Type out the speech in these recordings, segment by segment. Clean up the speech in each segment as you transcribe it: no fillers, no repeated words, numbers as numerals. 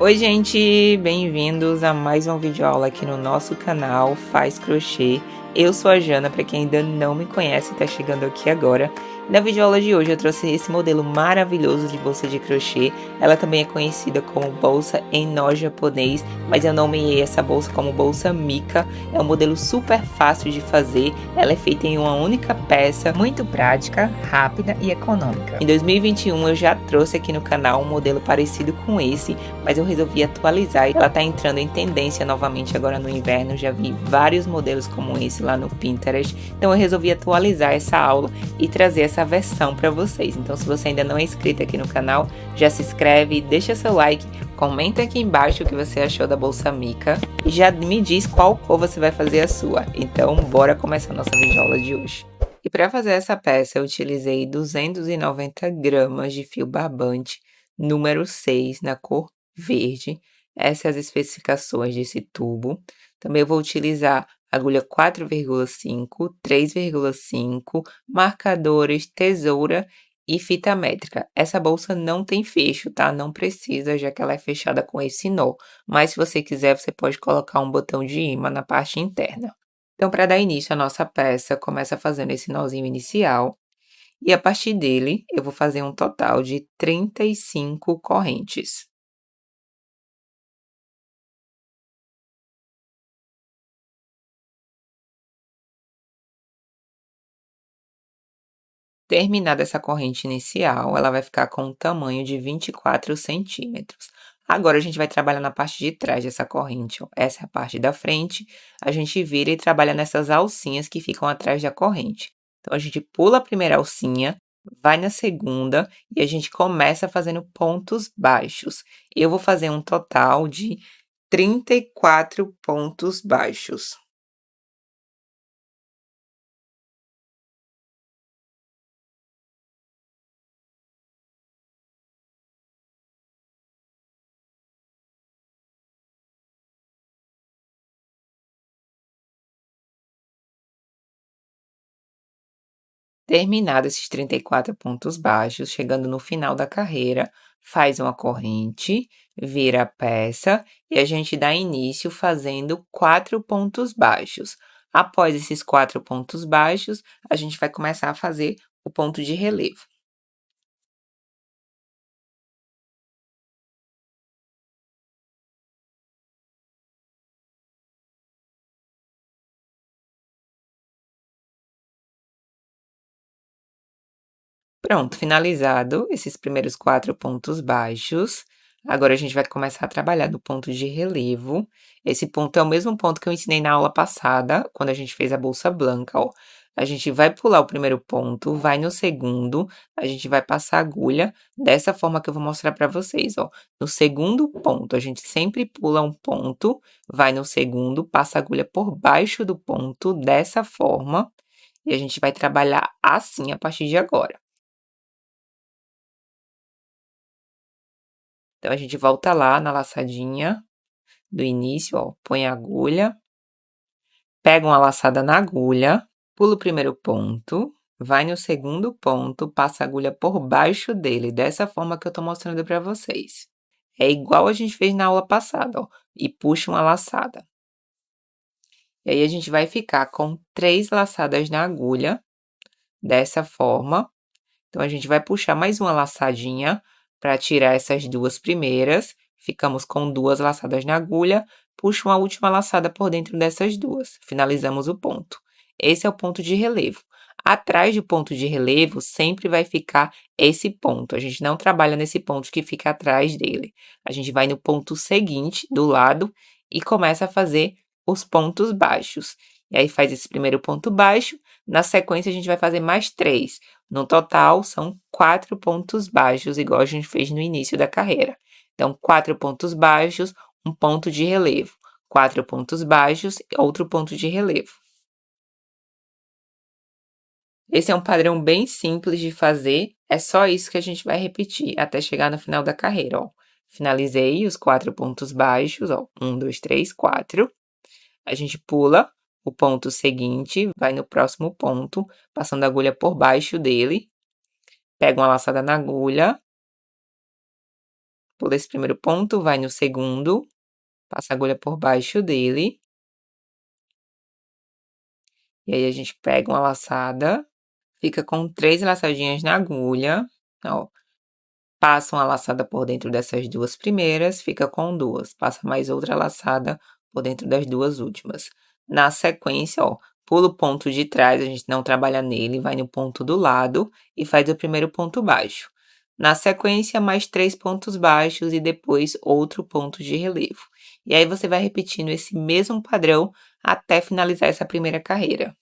Oi gente, bem-vindos a mais uma videoaula aqui no nosso canal Faz Crochê. Eu sou a Jana, para quem ainda não me conhece e está chegando aqui agora. Na videoaula de hoje eu trouxe esse modelo maravilhoso de bolsa de crochê. Ela também é conhecida como bolsa em nó japonês, mas eu nomeei essa bolsa como bolsa Mika. É um modelo super fácil de fazer, ela é feita em uma única peça, muito prática, rápida e econômica. Em 2021 eu já trouxe aqui no canal um modelo parecido com esse, mas eu resolvi atualizar e ela tá entrando em tendência novamente agora no inverno. Já vi vários modelos como esse lá no Pinterest, então eu resolvi atualizar essa aula e trazer essa versão para vocês. Então se você ainda não é inscrito aqui no canal, já se inscreve, deixa seu like, comenta aqui embaixo o que você achou da bolsa Mika e já me diz qual cor você vai fazer a sua. Então bora começar a nossa videoaula de hoje. E para fazer essa peça eu utilizei 290 gramas de fio barbante número 6 na cor verde. Essas são as especificações desse tubo. Também eu vou utilizar agulha 4,5, 3,5, marcadores, tesoura e fita métrica. Essa bolsa não tem fecho, tá? Não precisa, já que ela é fechada com esse nó. Mas se você quiser, você pode colocar um botão de ímã na parte interna. Então, para dar início à nossa peça, começa fazendo esse nozinho inicial. E a partir dele, eu vou fazer um total de 35 correntes. Terminada essa corrente inicial, ela vai ficar com um tamanho de 24 centímetros. Agora, a gente vai trabalhar na parte de trás dessa corrente, ó. Essa é a parte da frente, a gente vira e trabalha nessas alcinhas que ficam atrás da corrente. Então, a gente pula a primeira alcinha, vai na segunda e a gente começa fazendo pontos baixos. Eu vou fazer um total de 34 pontos baixos. Terminado esses 34 pontos baixos, chegando no final da carreira, faz uma corrente, vira a peça e a gente dá início fazendo 4 pontos baixos. Após esses 4 pontos baixos, a gente vai começar a fazer o ponto de relevo. Pronto, finalizado esses primeiros 4 pontos baixos, agora a gente vai começar a trabalhar no ponto de relevo. Esse ponto é o mesmo ponto que eu ensinei na aula passada, quando a gente fez a bolsa branca, ó. A gente vai pular o primeiro ponto, vai no segundo, a gente vai passar a agulha dessa forma que eu vou mostrar para vocês, ó. No segundo ponto, a gente sempre pula um ponto, vai no segundo, passa a agulha por baixo do ponto, dessa forma, e a gente vai trabalhar assim a partir de agora. Então, a gente volta lá na laçadinha do início, ó, põe a agulha, pega uma laçada na agulha, pula o primeiro ponto, vai no segundo ponto, passa a agulha por baixo dele, dessa forma que eu tô mostrando para vocês. É igual a gente fez na aula passada, ó, e puxa uma laçada. E aí, a gente vai ficar com 3 laçadas na agulha, dessa forma. Então, a gente vai puxar mais uma laçadinha para tirar essas 2 primeiras. Ficamos com 2 laçadas na agulha, puxo uma última laçada por dentro dessas 2. Finalizamos o ponto. Esse é o ponto de relevo. Atrás do ponto de relevo sempre vai ficar esse ponto. A gente não trabalha nesse ponto que fica atrás dele. A gente vai no ponto seguinte, do lado, e começa a fazer os pontos baixos. E aí, faz esse primeiro ponto baixo. Na sequência, a gente vai fazer mais 3. No total, são 4 pontos baixos, igual a gente fez no início da carreira. Então, 4 pontos baixos, um ponto de relevo. 4 pontos baixos e outro ponto de relevo. Esse é um padrão bem simples de fazer, é só isso que a gente vai repetir até chegar no final da carreira, ó. Finalizei os 4 pontos baixos, ó, 1, 2, 3, 4. A gente pula o ponto seguinte, vai no próximo ponto, passando a agulha por baixo dele. Pega uma laçada na agulha, pula esse primeiro ponto, vai no segundo, passa a agulha por baixo dele. E aí a gente pega uma laçada, fica com 3 laçadinhas na agulha, ó. Passa uma laçada por dentro dessas 2 primeiras, fica com 2, passa mais outra laçada por dentro das 2 últimas. Na sequência, ó, pula o ponto de trás, a gente não trabalha nele, vai no ponto do lado e faz o primeiro ponto baixo. Na sequência, mais 3 pontos baixos e depois outro ponto de relevo. E aí você vai repetindo esse mesmo padrão até finalizar essa primeira carreira.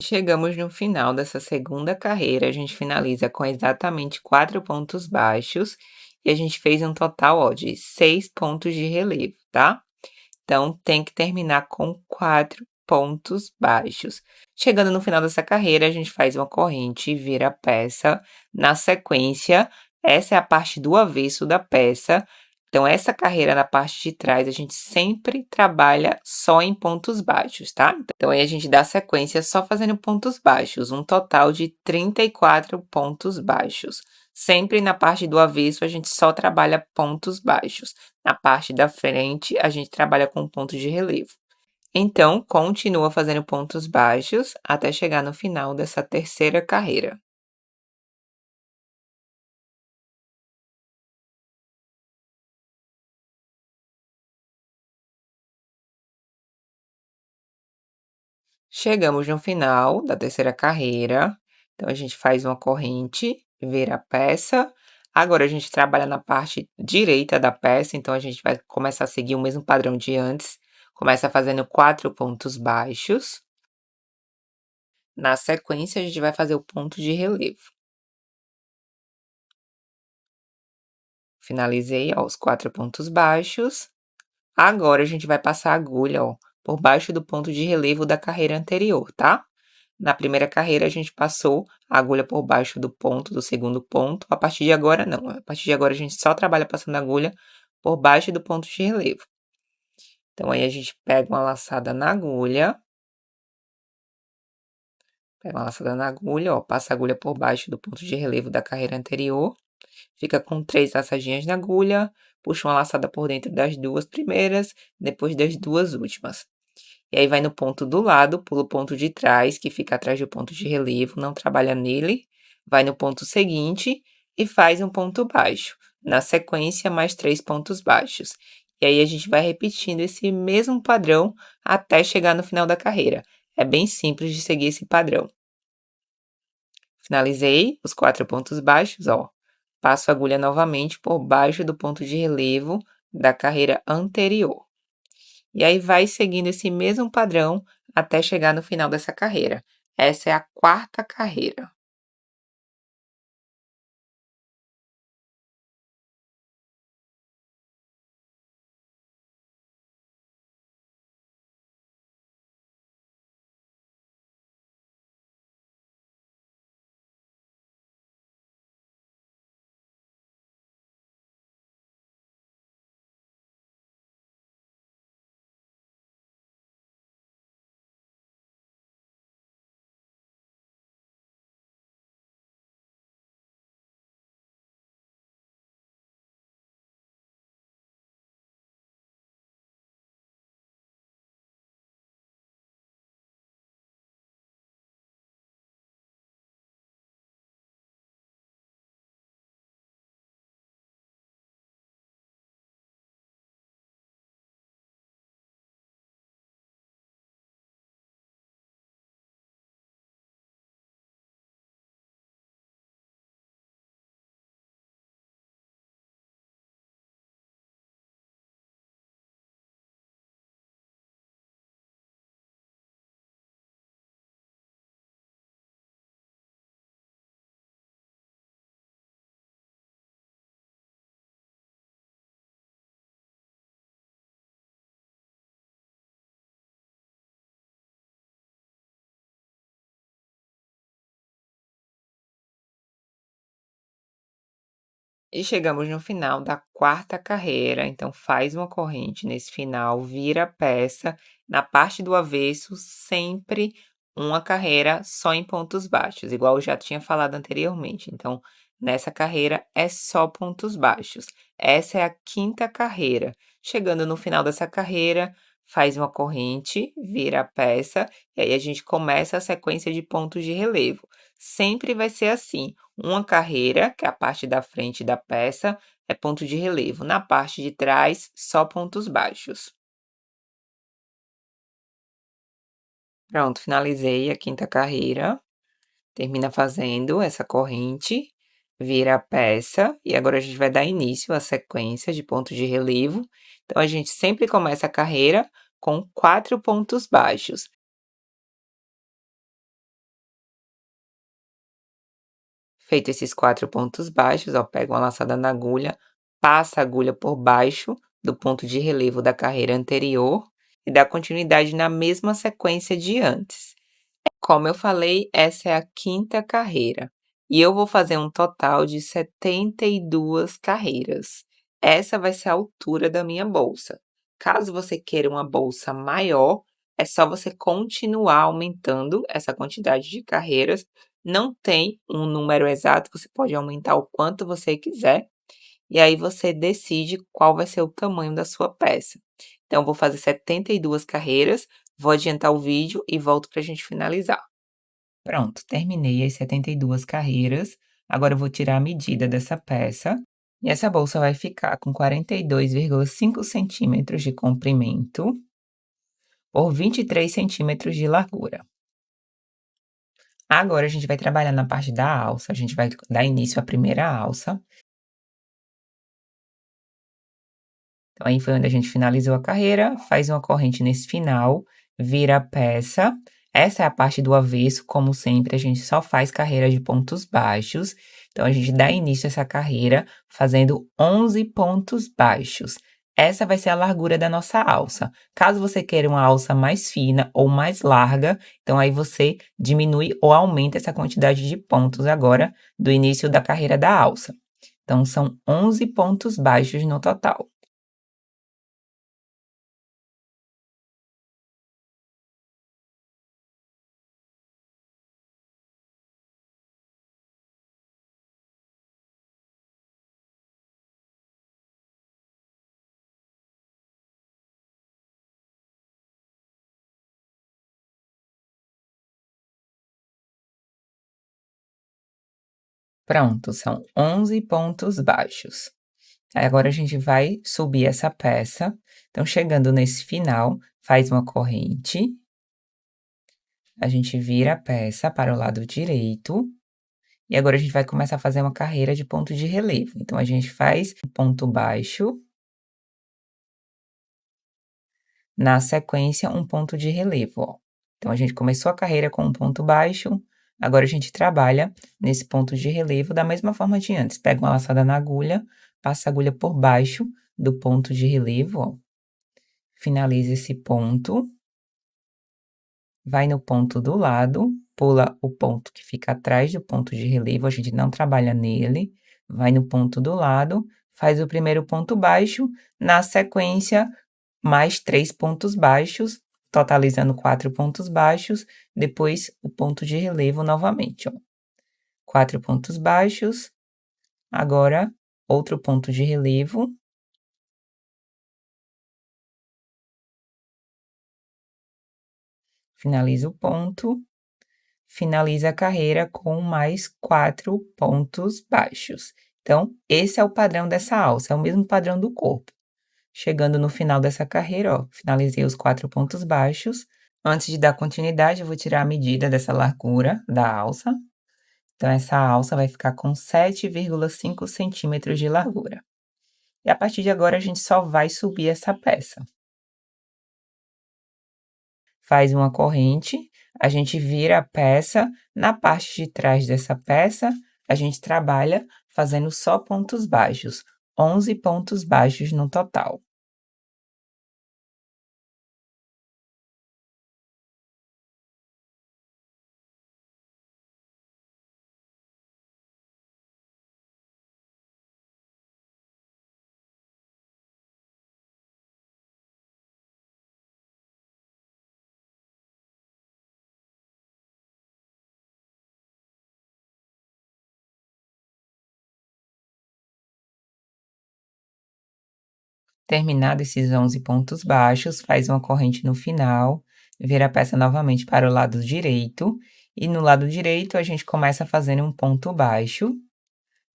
Chegamos no final dessa segunda carreira, a gente finaliza com exatamente 4 pontos baixos e a gente fez um total, ó, de 6 pontos de relevo, tá? Então, tem que terminar com 4 pontos baixos. Chegando no final dessa carreira, a gente faz uma corrente, vira a peça. Na sequência, essa é a parte do avesso da peça. Então, essa carreira na parte de trás, a gente sempre trabalha só em pontos baixos, tá? Então, aí a gente dá sequência só fazendo pontos baixos, um total de 34 pontos baixos. Sempre na parte do avesso, a gente só trabalha pontos baixos. Na parte da frente, a gente trabalha com pontos de relevo. Então, continua fazendo pontos baixos até chegar no final dessa terceira carreira. Chegamos no final da terceira carreira, então a gente faz uma corrente, vira a peça. Agora a gente trabalha na parte direita da peça, então a gente vai começar a seguir o mesmo padrão de antes. Começa fazendo 4 pontos baixos. Na sequência, a gente vai fazer o ponto de relevo. Finalizei, ó, os 4 pontos baixos. Agora a gente vai passar a agulha, ó, por baixo do ponto de relevo da carreira anterior, tá? Na primeira carreira, a gente passou a agulha por baixo do ponto, do segundo ponto. A partir de agora, não. A partir de agora, a gente só trabalha passando a agulha por baixo do ponto de relevo. Então, aí a gente pega uma laçada na agulha. Pega uma laçada na agulha, ó, passa a agulha por baixo do ponto de relevo da carreira anterior. Fica com 3 laçadinhas na agulha. Puxa uma laçada por dentro das 2 primeiras, depois das 2 últimas. E aí vai no ponto do lado, pula o ponto de trás, que fica atrás do ponto de relevo, não trabalha nele. Vai no ponto seguinte e faz um ponto baixo. Na sequência, mais 3 pontos baixos. E aí a gente vai repetindo esse mesmo padrão até chegar no final da carreira. É bem simples de seguir esse padrão. Finalizei os 4 pontos baixos, ó. Passo a agulha novamente por baixo do ponto de relevo da carreira anterior. E aí vai seguindo esse mesmo padrão até chegar no final dessa carreira. Essa é a quarta carreira. E chegamos no final da quarta carreira, então faz uma corrente nesse final, vira a peça, na parte do avesso, sempre uma carreira só em pontos baixos, igual eu já tinha falado anteriormente. Então, nessa carreira é só pontos baixos. Essa é a quinta carreira. Chegando no final dessa carreira, faz uma corrente, vira a peça, e aí a gente começa a sequência de pontos de relevo. Sempre vai ser assim. Uma carreira, que é a parte da frente da peça, é ponto de relevo. Na parte de trás, só pontos baixos. Pronto, finalizei a quinta carreira. Termina fazendo essa corrente, vira a peça, e agora a gente vai dar início à sequência de pontos de relevo. Então, a gente sempre começa a carreira com 4 pontos baixos. Feito esses 4 pontos baixos, ó, pega uma laçada na agulha, passa a agulha por baixo do ponto de relevo da carreira anterior e dá continuidade na mesma sequência de antes. Como eu falei, essa é a quinta carreira e eu vou fazer um total de 72 carreiras. Essa vai ser a altura da minha bolsa. Caso você queira uma bolsa maior, é só você continuar aumentando essa quantidade de carreiras. Não tem um número exato, você pode aumentar o quanto você quiser, e aí você decide qual vai ser o tamanho da sua peça. Então, eu vou fazer 72 carreiras, vou adiantar o vídeo e volto para a gente finalizar. Pronto, terminei as 72 carreiras. Agora eu vou tirar a medida dessa peça. E essa bolsa vai ficar com 42,5 centímetros de comprimento por 23 centímetros de largura. Agora a gente vai trabalhar na parte da alça, a gente vai dar início à primeira alça. Então, aí foi onde a gente finalizou a carreira, faz uma corrente nesse final, vira a peça. Essa é a parte do avesso, como sempre, a gente só faz carreira de pontos baixos. Então, a gente dá início a essa carreira fazendo 11 pontos baixos. Essa vai ser a largura da nossa alça. Caso você queira uma alça mais fina ou mais larga, então aí você diminui ou aumenta essa quantidade de pontos agora do início da carreira da alça. Então, são 11 pontos baixos no total. Pronto, são 11 pontos baixos. Aí agora a gente vai subir essa peça. Então, chegando nesse final, faz uma corrente. A gente vira a peça para o lado direito. E agora a gente vai começar a fazer uma carreira de ponto de relevo. Então, a gente faz um ponto baixo. Na sequência, um ponto de relevo, ó. Então, a gente começou a carreira com um ponto baixo, agora a gente trabalha nesse ponto de relevo da mesma forma de antes. Pega uma laçada na agulha, passa a agulha por baixo do ponto de relevo, ó. Finaliza esse ponto, vai no ponto do lado, pula o ponto que fica atrás do ponto de relevo, a gente não trabalha nele, vai no ponto do lado, faz o primeiro ponto baixo, na sequência mais 3 pontos baixos, totalizando 4 pontos baixos, depois o ponto de relevo novamente, ó. 4 pontos baixos, agora outro ponto de relevo, finaliza o ponto, finaliza a carreira com mais 4 pontos baixos. Então, esse é o padrão dessa alça, é o mesmo padrão do corpo. Chegando no final dessa carreira, ó, finalizei os 4 pontos baixos. Antes de dar continuidade, eu vou tirar a medida dessa largura da alça. Então, essa alça vai ficar com 7,5 centímetros de largura. E a partir de agora, a gente só vai subir essa peça. Faz uma corrente, a gente vira a peça, na parte de trás dessa peça, a gente trabalha fazendo só pontos baixos, 11 pontos baixos no total. Terminado esses 11 pontos baixos, faz uma corrente no final, vira a peça novamente para o lado direito, e no lado direito a gente começa fazendo um ponto baixo,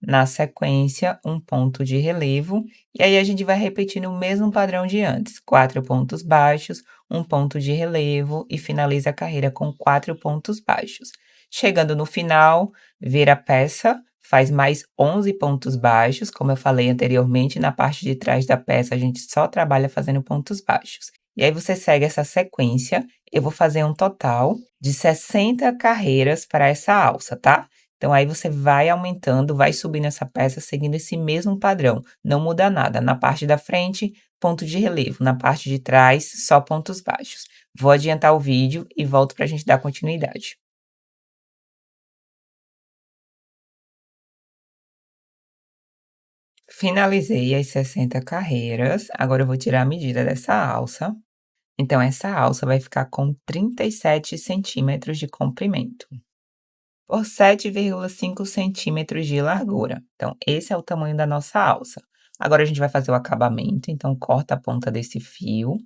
na sequência um ponto de relevo, e aí a gente vai repetindo o mesmo padrão de antes, 4 pontos baixos, um ponto de relevo e finaliza a carreira com 4 pontos baixos. Chegando no final, vira a peça, faz mais 11 pontos baixos, como eu falei anteriormente, na parte de trás da peça a gente só trabalha fazendo pontos baixos. E aí você segue essa sequência, eu vou fazer um total de 60 carreiras para essa alça, tá? Então aí você vai aumentando, vai subindo essa peça seguindo esse mesmo padrão, não muda nada. Na parte da frente, ponto de relevo, na parte de trás, só pontos baixos. Vou adiantar o vídeo e volto para a gente dar continuidade. Finalizei as 60 carreiras, agora eu vou tirar a medida dessa alça. Então essa alça vai ficar com 37 centímetros de comprimento por 7,5 centímetros de largura. Então esse é o tamanho da nossa alça. Agora a gente vai fazer o acabamento, então corta a ponta desse fio,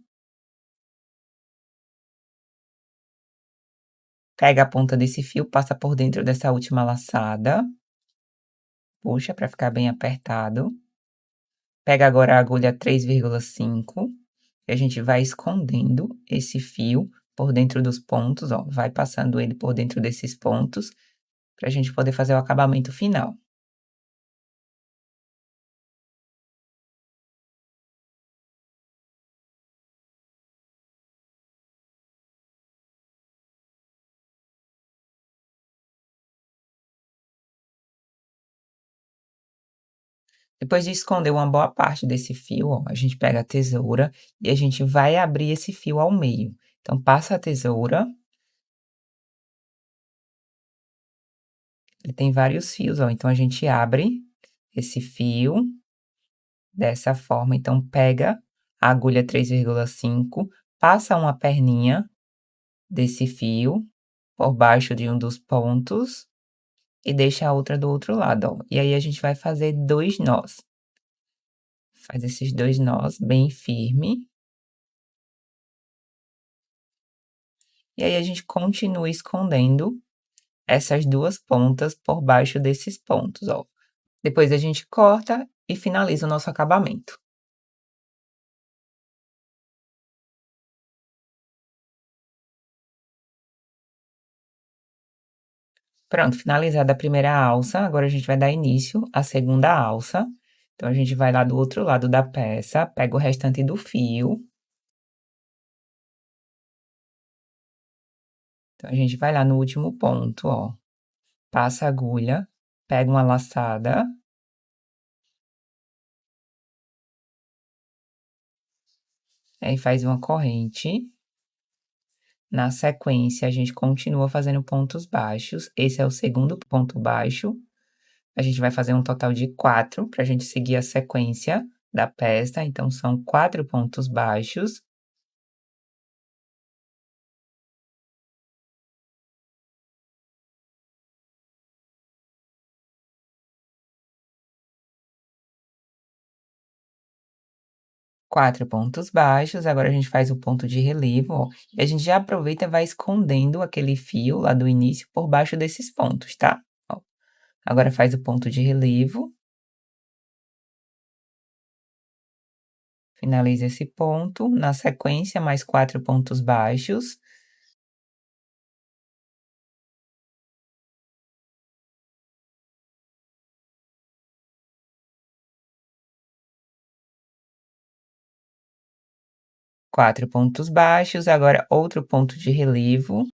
pega a ponta desse fio, passa por dentro dessa última laçada, puxa para ficar bem apertado. Pega agora a agulha 3,5 e a gente vai escondendo esse fio por dentro dos pontos, ó, vai passando ele por dentro desses pontos, para a gente poder fazer o acabamento final. Depois de esconder uma boa parte desse fio, ó, a gente pega a tesoura e a gente vai abrir esse fio ao meio. Então, passa a tesoura, ele tem vários fios, ó, então a gente abre esse fio dessa forma. Então, pega a agulha 3,5, passa uma perninha desse fio por baixo de um dos pontos e deixa a outra do outro lado, ó. E aí a gente vai fazer 2 nós. Faz esses 2 nós bem firme. E aí a gente continua escondendo essas 2 pontas por baixo desses pontos, ó. Depois a gente corta e finaliza o nosso acabamento. Pronto, finalizada a primeira alça, agora a gente vai dar início à segunda alça. Então a gente vai lá do outro lado da peça, pega o restante do fio. Então a gente vai lá no último ponto, ó, passa a agulha, pega uma laçada. Aí faz uma corrente. Na sequência, a gente continua fazendo pontos baixos. Esse é o segundo ponto baixo. A gente vai fazer um total de 4 para a gente seguir a sequência da peça. Então, são 4 pontos baixos. 4 pontos baixos. Agora a gente faz o ponto de relevo, ó. E a gente já aproveita e vai escondendo aquele fio lá do início por baixo desses pontos, tá? Ó. Agora faz o ponto de relevo. Finaliza esse ponto. Na sequência, mais 4 pontos baixos. Quatro pontos baixos, agora outro ponto de relevo.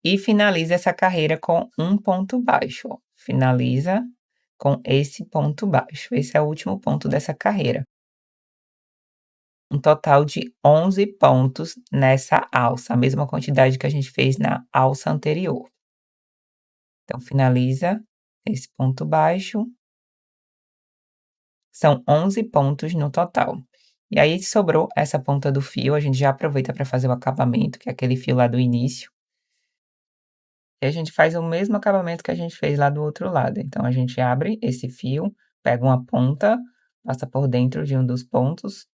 E finaliza essa carreira com um ponto baixo, ó. Finaliza com esse ponto baixo. Esse é o último ponto dessa carreira. Um total de 11 pontos nessa alça, a mesma quantidade que a gente fez na alça anterior. Então, finaliza esse ponto baixo. São 11 pontos no total. E aí, sobrou essa ponta do fio, a gente já aproveita para fazer o acabamento, que é aquele fio lá do início. E a gente faz o mesmo acabamento que a gente fez lá do outro lado. Então, a gente abre esse fio, pega uma ponta, passa por dentro de um dos pontos,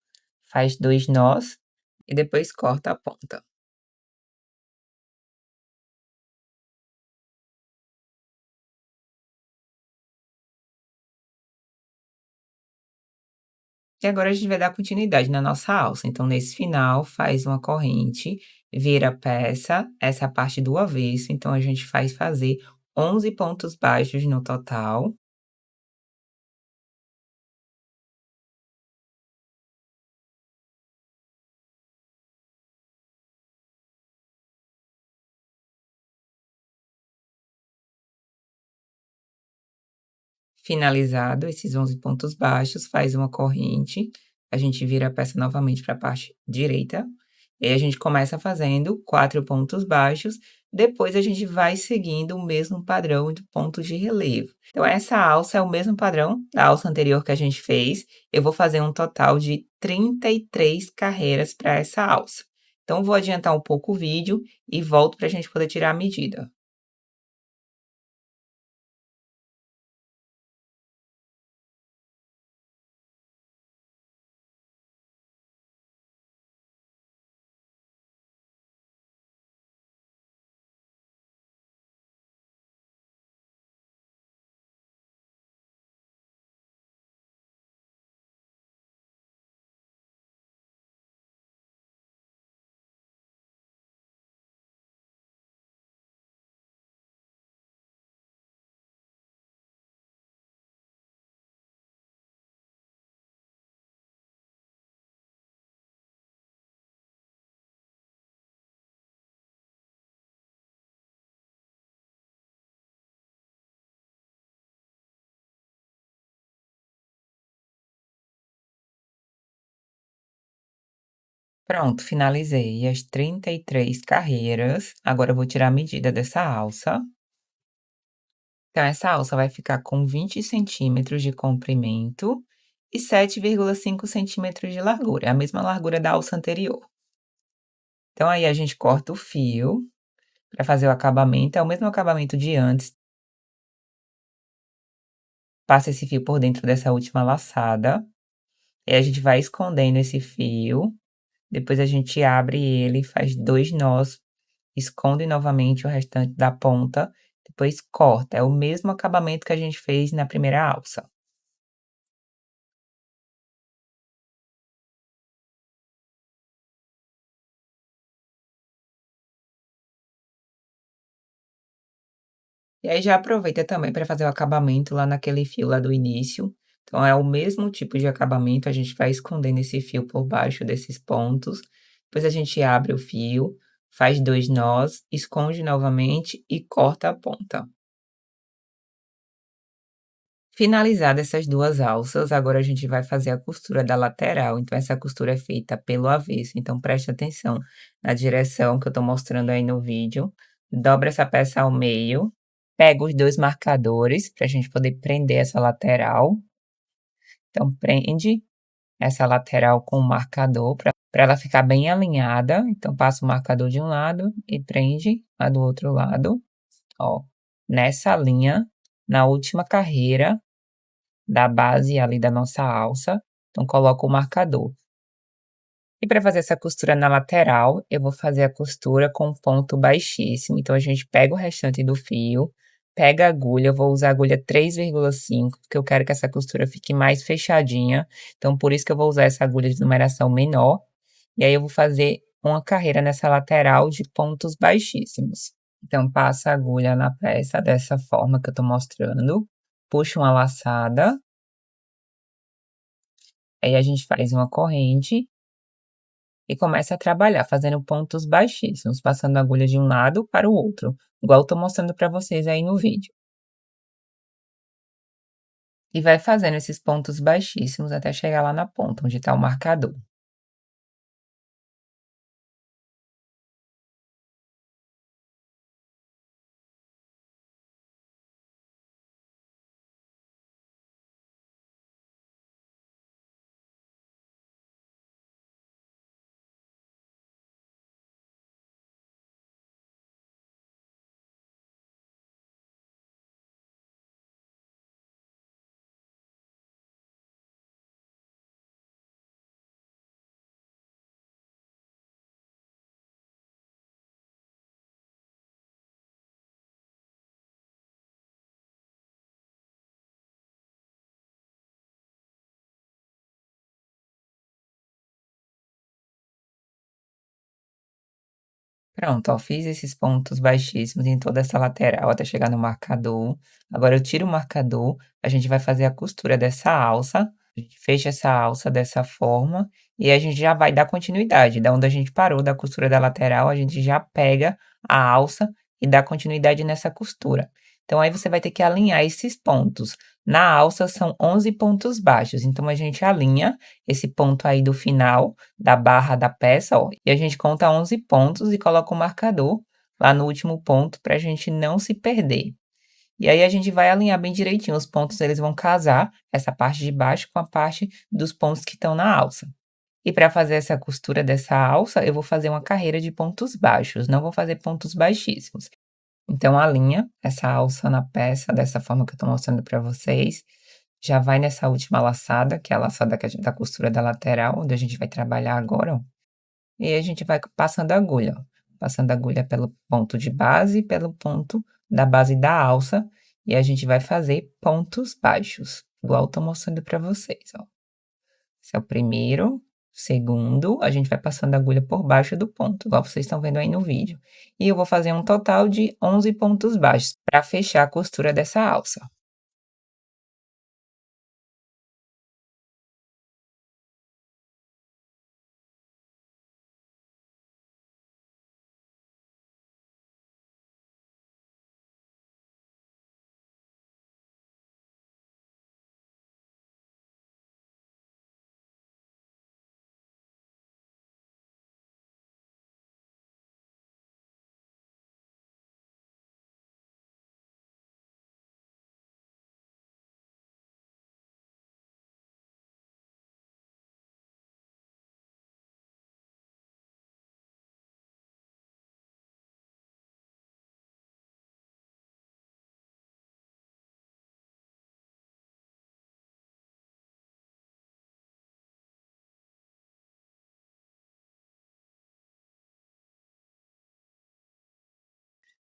faz 2 nós e depois corta a ponta. E agora a gente vai dar continuidade na nossa alça. Então, nesse final, faz uma corrente, vira a peça, essa é a parte do avesso. Então, a gente faz fazer 11 pontos baixos no total. Finalizado esses 11 pontos baixos, faz uma corrente, a gente vira a peça novamente para a parte direita, e aí a gente começa fazendo 4 pontos baixos, depois a gente vai seguindo o mesmo padrão de pontos de relevo. Então essa alça é o mesmo padrão da alça anterior que a gente fez, eu vou fazer um total de 33 carreiras para essa alça. Então vou adiantar um pouco o vídeo e volto para a gente poder tirar a medida. Pronto, finalizei as 33 carreiras. Agora eu vou tirar a medida dessa alça. Então, essa alça vai ficar com 20 centímetros de comprimento e 7,5 centímetros de largura. É a mesma largura da alça anterior. Então, aí a gente corta o fio para fazer o acabamento. É o mesmo acabamento de antes. Passa esse fio por dentro dessa última laçada. E a gente vai escondendo esse fio. Depois a gente abre ele, faz 2 nós, esconde novamente o restante da ponta, depois corta. É o mesmo acabamento que a gente fez na primeira alça. E aí já aproveita também para fazer o acabamento lá naquele fio lá do início. Então é o mesmo tipo de acabamento, a gente vai escondendo esse fio por baixo desses pontos. Depois a gente abre o fio, faz 2 nós, esconde novamente e corta a ponta. Finalizadas essas 2 alças, agora a gente vai fazer a costura da lateral, então essa costura é feita pelo avesso, então preste atenção na direção que eu tô mostrando aí no vídeo. Dobra essa peça ao meio, pega os 2 marcadores pra gente poder prender essa lateral. Então prende essa lateral com o marcador pra ela ficar bem alinhada, então passa o marcador de um lado e prende a do outro lado, ó. Nessa linha, na última carreira da base ali da nossa alça, então coloco o marcador. E para fazer essa costura na lateral, eu vou fazer a costura com ponto baixíssimo, então a gente pega o restante do fio, pega a agulha, eu vou usar a agulha 3,5, porque eu quero que essa costura fique mais fechadinha, então por isso que eu vou usar essa agulha de numeração menor, e aí eu vou fazer uma carreira nessa lateral de pontos baixíssimos. Então passa a agulha na peça dessa forma que eu tô mostrando, puxa uma laçada. Aí a gente faz uma corrente e começa a trabalhar, fazendo pontos baixíssimos, passando a agulha de um lado para o outro, igual eu tô mostrando para vocês aí no vídeo. E vai fazendo esses pontos baixíssimos até chegar lá na ponta, onde está o marcador. Pronto, ó, fiz esses pontos baixíssimos em toda essa lateral até chegar no marcador. Agora eu tiro o marcador, a gente vai fazer a costura dessa alça, a gente fecha essa alça dessa forma, e a gente já vai dar continuidade, da onde a gente parou da costura da lateral, a gente já pega a alça e dá continuidade nessa costura. Então aí você vai ter que alinhar esses pontos. Na alça são 11 pontos baixos, então a gente alinha esse ponto aí do final da barra da peça, ó, e a gente conta 11 pontos e coloca o marcador lá no último ponto para a gente não se perder. E aí a gente vai alinhar bem direitinho, os pontos eles vão casar, essa parte de baixo com a parte dos pontos que estão na alça. E para fazer essa costura dessa alça, eu vou fazer uma carreira de pontos baixos, não vou fazer pontos baixíssimos. Então alinha essa alça na peça dessa forma que eu estou mostrando para vocês, já vai nessa última laçada, que é a laçada da costura da lateral, onde a gente vai trabalhar agora, ó. E aí a gente vai passando a agulha, ó. Passando a agulha pelo ponto de base e pelo ponto da base da alça, e a gente vai fazer pontos baixos, igual eu tô mostrando para vocês, ó. Esse é o primeiro, segundo, a gente vai passando a agulha por baixo do ponto, igual vocês estão vendo aí no vídeo. E eu vou fazer um total de 11 pontos baixos para fechar a costura dessa alça.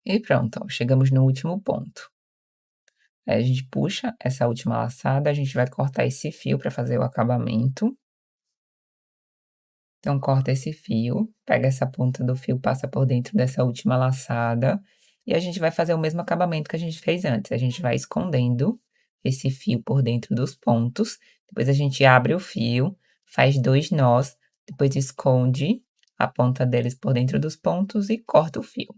E pronto, ó, chegamos no último ponto. Aí a gente puxa essa última laçada, a gente vai cortar esse fio para fazer o acabamento. Então, corta esse fio, pega essa ponta do fio, passa por dentro dessa última laçada, e a gente vai fazer o mesmo acabamento que a gente fez antes. A gente vai escondendo esse fio por dentro dos pontos, depois a gente abre o fio, faz 2 nós, depois esconde a ponta deles por dentro dos pontos e corta o fio.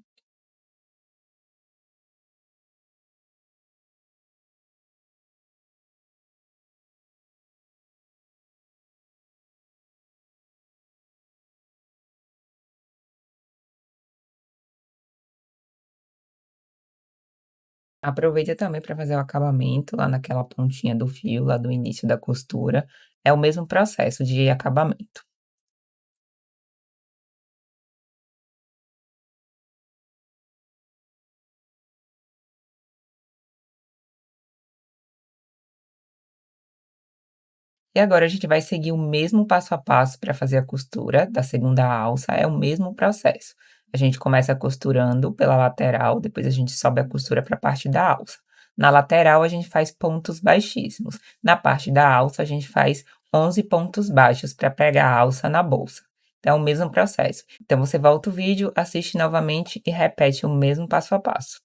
Aproveita também para fazer o acabamento lá naquela pontinha do fio, lá do início da costura. É o mesmo processo de acabamento. E agora a gente vai seguir o mesmo passo a passo para fazer a costura da segunda alça, é o mesmo processo. A gente começa costurando pela lateral, depois a gente sobe a costura para a parte da alça. Na lateral a gente faz pontos baixíssimos. Na parte da alça a gente faz 11 pontos baixos para pegar a alça na bolsa. Então é o mesmo processo. Então você volta o vídeo, assiste novamente e repete o mesmo passo a passo.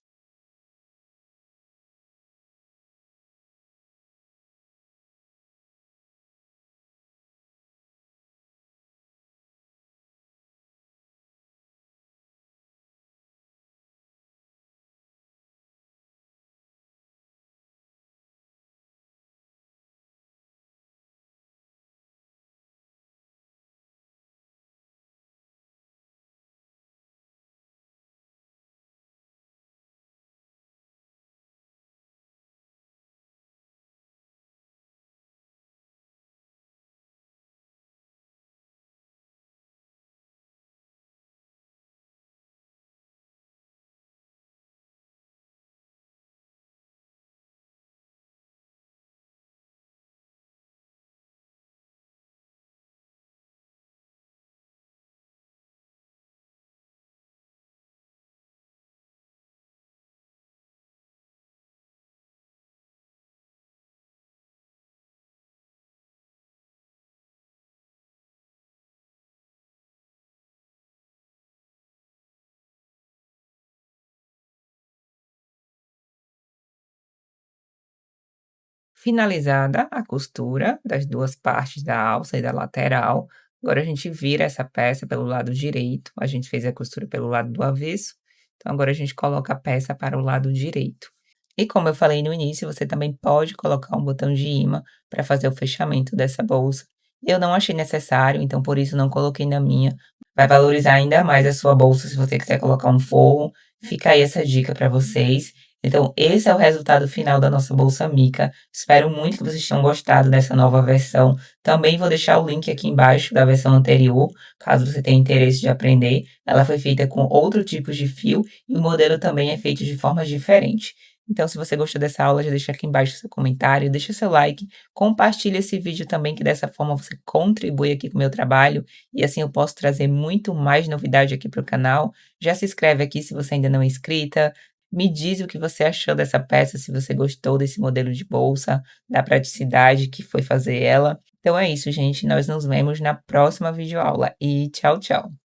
Finalizada a costura das 2 partes da alça e da lateral, agora a gente vira essa peça pelo lado direito, a gente fez a costura pelo lado do avesso, então agora a gente coloca a peça para o lado direito. E como eu falei no início, você também pode colocar um botão de imã para fazer o fechamento dessa bolsa. Eu não achei necessário, então por isso não coloquei na minha. Vai valorizar ainda mais a sua bolsa se você quiser colocar um forro. Fica aí essa dica para vocês. Então, esse é o resultado final da nossa bolsa Mica. Espero muito que vocês tenham gostado dessa nova versão. Também vou deixar o link aqui embaixo da versão anterior, caso você tenha interesse de aprender. Ela foi feita com outro tipo de fio e o modelo também é feito de formas diferentes. Então, se você gostou dessa aula, já deixa aqui embaixo seu comentário, deixa seu like, compartilha esse vídeo também, que dessa forma você contribui aqui com o meu trabalho e assim eu posso trazer muito mais novidade aqui para o canal. Já se inscreve aqui se você ainda não é inscrita. Me diz o que você achou dessa peça, se você gostou desse modelo de bolsa, da praticidade que foi fazer ela. Então é isso, gente. Nós nos vemos na próxima videoaula e tchau, tchau.